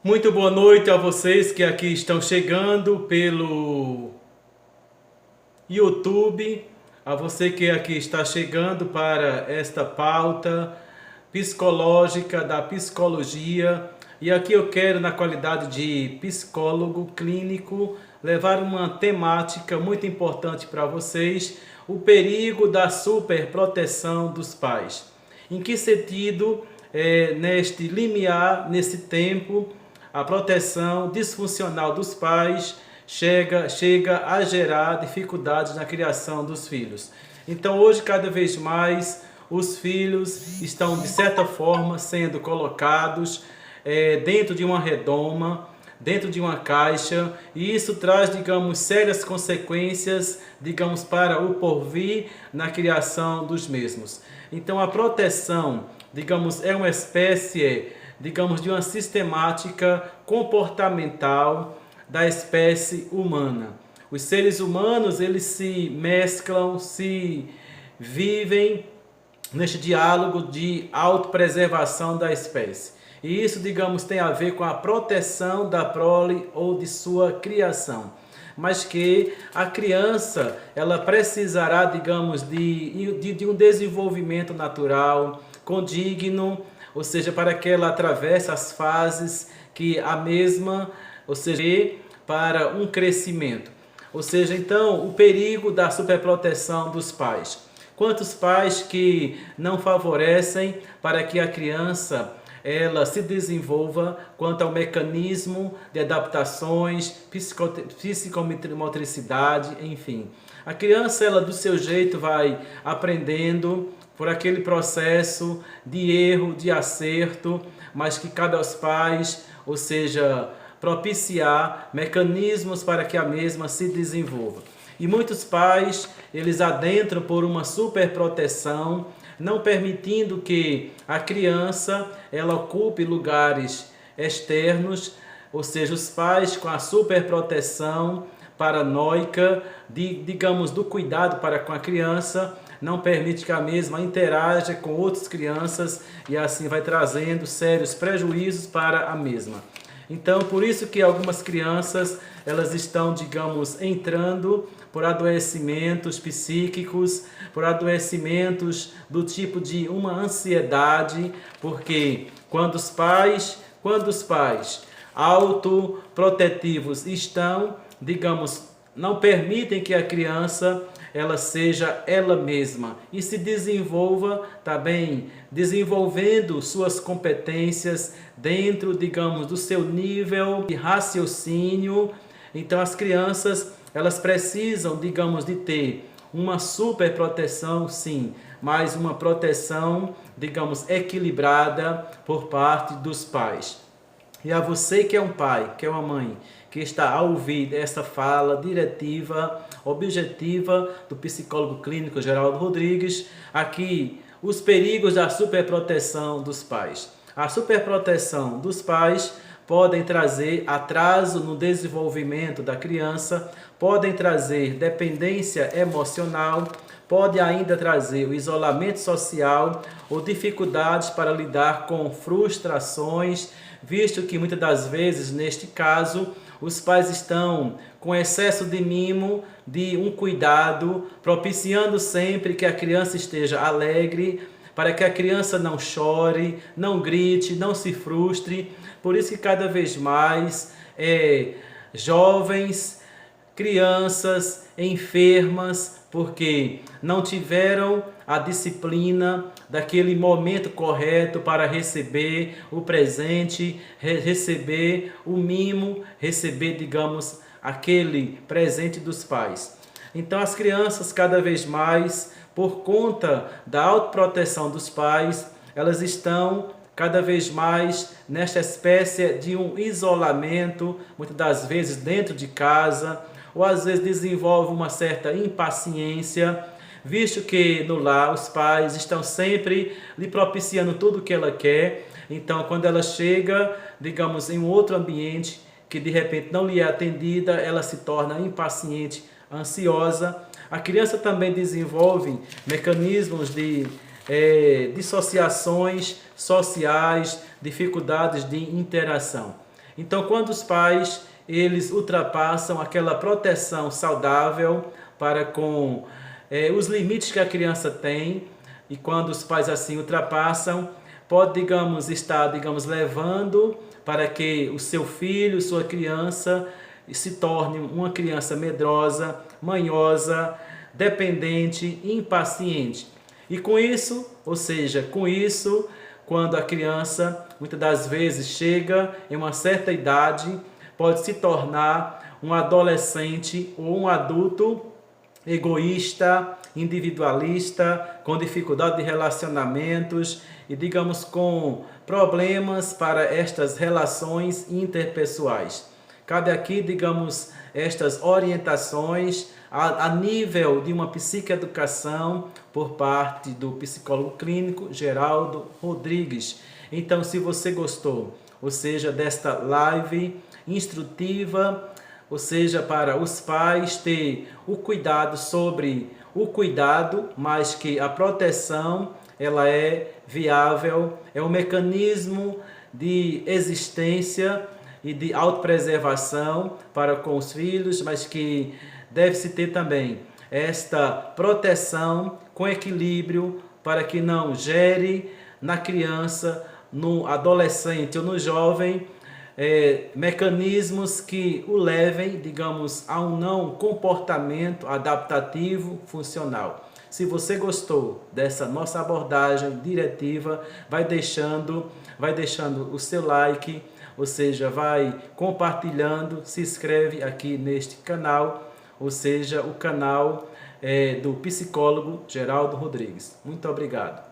Muito boa noite a vocês que aqui estão chegando pelo YouTube, a você que aqui está chegando para esta pauta psicológica da psicologia. E aqui eu quero, na qualidade de psicólogo clínico, levar uma temática muito importante para vocês: o perigo da superproteção dos pais. Em que sentido, neste limiar, nesse tempo, a proteção disfuncional dos pais chega a gerar dificuldades na criação dos filhos. Então, hoje, cada vez mais, os filhos estão, de certa forma, sendo colocados dentro de uma redoma, dentro de uma caixa, e isso traz, digamos, sérias consequências, digamos, para o porvir na criação dos mesmos. Então, a proteção, digamos, é uma espécie, digamos, de uma sistemática comportamental da espécie humana. Os seres humanos, eles se mesclam, se vivem neste diálogo de autopreservação da espécie. E isso, digamos, tem a ver com a proteção da prole ou de sua criação. Mas que a criança, ela precisará, digamos, de um desenvolvimento natural, condigno, ou seja, para que ela atravesse as fases que a mesma, ou seja, para um crescimento. Ou seja, então, o perigo da superproteção dos pais. Quantos pais que não favorecem para que a criança ela se desenvolva quanto ao mecanismo de adaptações, psicomotricidade, enfim. A criança, ela do seu jeito vai aprendendo por aquele processo de erro, de acerto, mas que cabe aos pais, ou seja, propiciar mecanismos para que a mesma se desenvolva. E muitos pais, eles adentram por uma superproteção, não permitindo que a criança ela ocupe lugares externos, ou seja, os pais com a superproteção paranoica, digamos, do cuidado para com a criança, não permite que a mesma interaja com outras crianças e assim vai trazendo sérios prejuízos para a mesma. Então, por isso que algumas crianças, elas estão, digamos, entrando por adoecimentos psíquicos, por adoecimentos do tipo de uma ansiedade, porque quando os pais autoprotetivos estão, digamos, não permitem que a criança ela seja ela mesma e se desenvolva também, desenvolvendo suas competências dentro, digamos, do seu nível de raciocínio. Então as crianças, elas precisam, digamos, de ter uma super proteção, sim, mas uma proteção, digamos, equilibrada por parte dos pais. E a você que é um pai, que é uma mãe, que está a ouvir essa fala diretiva, objetiva do psicólogo clínico Geraldo Rodrigues, aqui os perigos da superproteção dos pais. A superproteção dos pais podem trazer atraso no desenvolvimento da criança, podem trazer dependência emocional, pode ainda trazer o isolamento social ou dificuldades para lidar com frustrações, visto que muitas das vezes, neste caso, os pais estão com excesso de mimo, de um cuidado, propiciando sempre que a criança esteja alegre, para que a criança não chore, não grite, não se frustre. Por isso que cada vez mais jovens, crianças enfermas, porque não tiveram a disciplina daquele momento correto para receber o presente, receber o mimo, receber, digamos, aquele presente dos pais. Então as crianças cada vez mais, por conta da autoproteção dos pais, elas estão cada vez mais nesta espécie de um isolamento, muitas das vezes dentro de casa, ou às vezes desenvolve uma certa impaciência, visto que no lar os pais estão sempre lhe propiciando tudo o que ela quer. Então, quando ela chega, digamos, em um outro ambiente que de repente não lhe é atendida, ela se torna impaciente, ansiosa. A criança também desenvolve mecanismos de dissociações sociais, dificuldades de interação. Então, quando os pais eles ultrapassam aquela proteção saudável para com os limites que a criança tem, e quando os pais assim ultrapassam, pode, digamos, estar, digamos, levando para que o seu filho, sua criança, se torne uma criança medrosa, manhosa, dependente, impaciente. E com isso, ou seja, com isso, quando a criança, muitas das vezes, chega em uma certa idade, pode se tornar um adolescente ou um adulto egoísta, individualista, com dificuldade de relacionamentos e, digamos, com problemas para estas relações interpessoais. Cabe aqui, digamos, estas orientações a nível de uma psicoeducação por parte do psicólogo clínico Geraldo Rodrigues. Então, se você gostou, ou seja, desta live instrutiva, ou seja, para os pais ter o cuidado sobre o cuidado, mas que a proteção ela é viável, é um mecanismo de existência e de autopreservação para com os filhos, mas que deve-se ter também esta proteção com equilíbrio para que não gere na criança, no adolescente ou no jovem, mecanismos que o levem, digamos, a um não comportamento adaptativo funcional. Se você gostou dessa nossa abordagem diretiva, vai deixando o seu like, ou seja, vai compartilhando, se inscreve aqui neste canal, ou seja, o canal do psicólogo Geraldo Rodrigues. Muito obrigado.